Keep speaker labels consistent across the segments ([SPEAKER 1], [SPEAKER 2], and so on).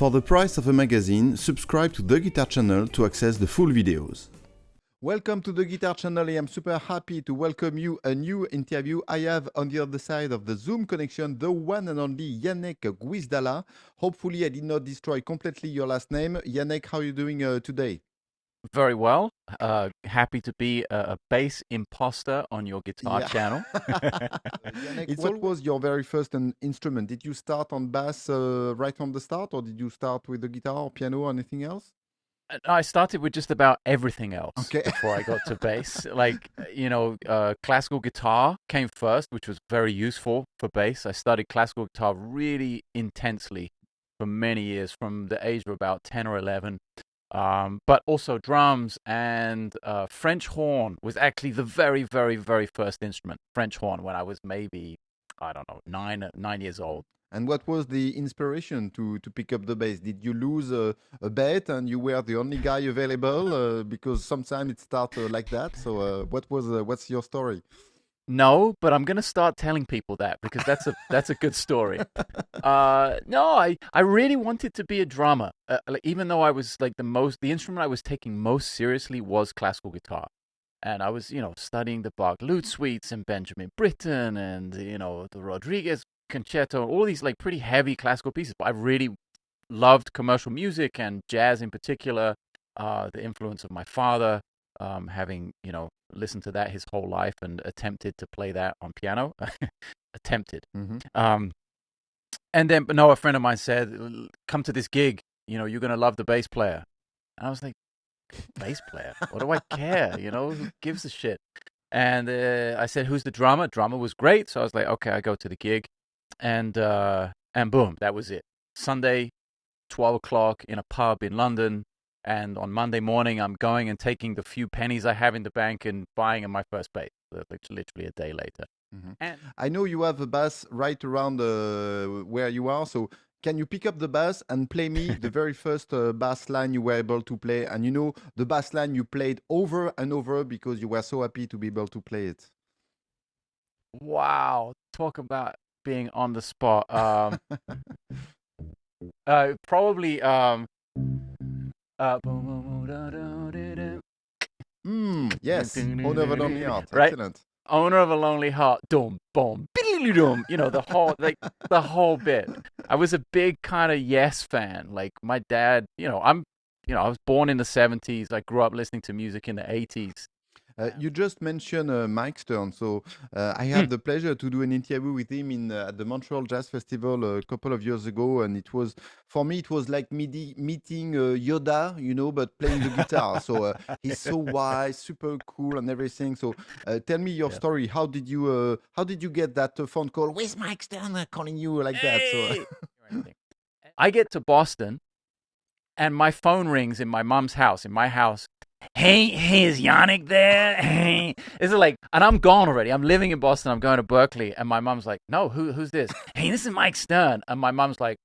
[SPEAKER 1] For the price of a magazine, subscribe to The Guitar Channel to access the full videos. Welcome to The Guitar Channel. I am super happy to welcome you a new interview. I have on the other side of the Zoom connection the one and only Janek Gwizdala. Hopefully I did not destroy completely your last name. Janek, how are you doing today?
[SPEAKER 2] Very well. Happy to be a bass imposter on your guitar channel.
[SPEAKER 1] Janek, what was your very first instrument? Did you start on bass right from the start, or did you start with the guitar or piano or anything else?
[SPEAKER 2] I started with just about everything else
[SPEAKER 1] Okay.
[SPEAKER 2] before I got to bass. Classical guitar came first, which was very useful for bass. I studied classical guitar really intensely for many years, from the age of about 10 or 11. But also drums and French horn was actually the very, very, very first instrument. French horn when I was maybe, I don't know, nine years old.
[SPEAKER 1] And what was the inspiration to pick up the bass? Did you lose a bet and you were the only guy available? Because sometimes it starts like that. So what's your story?
[SPEAKER 2] No, but I'm gonna start telling people that because that's a good story. No, I really wanted to be a drummer. Even though I was like the instrument I was taking most seriously was classical guitar, and I was studying the Bach lute suites and Benjamin Britten and the Rodriguez concerto, all these like pretty heavy classical pieces. But I really loved commercial music and jazz in particular. The influence of my father, having listened to that his whole life and attempted to play that on piano. Attempted.
[SPEAKER 1] Mm-hmm.
[SPEAKER 2] But a friend of mine said, come to this gig, you're going to love the bass player. And I was like, bass player? What do I care? Who gives a shit? And I said, who's the drummer? Drummer was great. So I was like, okay, I go to the gig. And boom, that was it. Sunday, 12 o'clock in a pub in London. And on Monday morning, I'm going and taking the few pennies I have in the bank and buying my first bass, literally a day later.
[SPEAKER 1] Mm-hmm. And I know you have a bass right around where you are. So can you pick up the bass and play me the very first bass line you were able to play? And the bass line you played over and over because you were so happy to be able to play it.
[SPEAKER 2] Wow. Talk about being on the spot. Probably...
[SPEAKER 1] yes, Owner of a Lonely Heart.
[SPEAKER 2] Right?
[SPEAKER 1] Excellent.
[SPEAKER 2] Owner of a Lonely Heart. Dum, boom, dum. The whole bit. I was a big kind of Yes fan. Like my dad, I was born in the 70s. I grew up listening to music in the 80s.
[SPEAKER 1] You just mentioned Mike Stern, so I had the pleasure to do an interview with him at the Montreal Jazz Festival a couple of years ago, and for me it was like meeting Yoda, but playing the guitar. So he's so wise, super cool, and everything. So tell me your story. How did you get that phone call? Where's Mike Stern calling you like that? So
[SPEAKER 2] I get to Boston, and my phone rings in my mom's house, in my house. Hey, is Janek there? Hey, it's like, and I'm gone already. I'm living in Boston. I'm going to Berkeley, and my mom's like, "No, who's this?" Hey, this is Mike Stern, and my mom's like,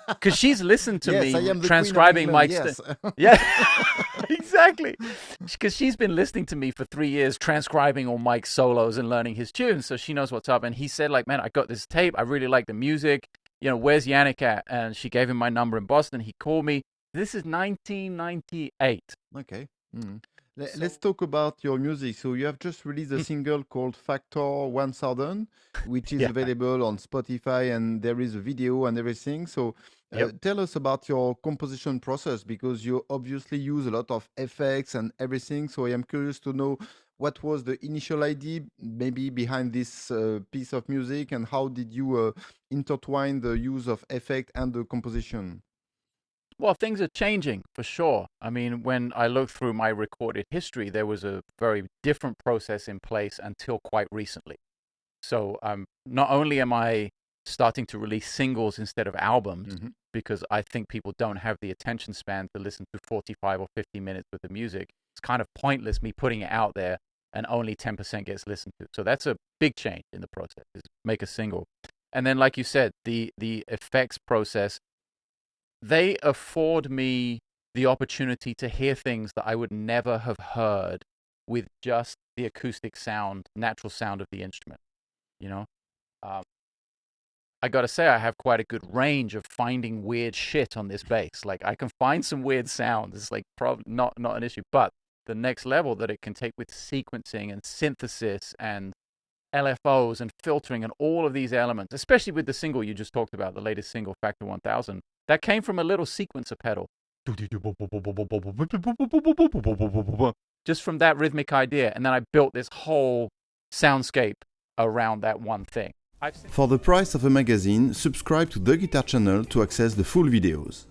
[SPEAKER 2] because she's listened to me transcribing Mike Stern. Yeah, exactly. Because she's been listening to me for 3 years, transcribing all Mike's solos and learning his tunes, so she knows what's up. And he said, like, "Man, I got this tape. I really like the music. Where's Janek at?" And she gave him my number in Boston. He called me. This is 1998.
[SPEAKER 1] Okay. Mm. Let's talk about your music. So you have just released a single called Factor 1000, which is available on Spotify, and there is a video and everything. So tell us about your composition process, because you obviously use a lot of effects and everything. So I am curious to know what was the initial idea maybe behind this piece of music, and how did you intertwine the use of effect and the composition?
[SPEAKER 2] Well, things are changing for sure. I mean, when I look through my recorded history, there was a very different process in place until quite recently. So not only am I starting to release singles instead of albums, because I think people don't have the attention span to listen to 45 or 50 minutes worth of music. It's kind of pointless me putting it out there and only 10% gets listened to. So that's a big change in the process, is make a single. And then, like you said, the effects process, they afford me the opportunity to hear things that I would never have heard with just the acoustic sound, natural sound of the instrument. I gotta say, I have quite a good range of finding weird shit on this bass. Like, I can find some weird sounds. It's like probably not an issue. But the next level that it can take with sequencing and synthesis and LFOs and filtering and all of these elements, especially with the single you just talked about, the latest single, Factor 1000, that came from a little sequencer pedal. Just from that rhythmic idea. And then I built this whole soundscape around that one thing.
[SPEAKER 1] For the price of a magazine, subscribe to the Guitar Channel to access the full videos.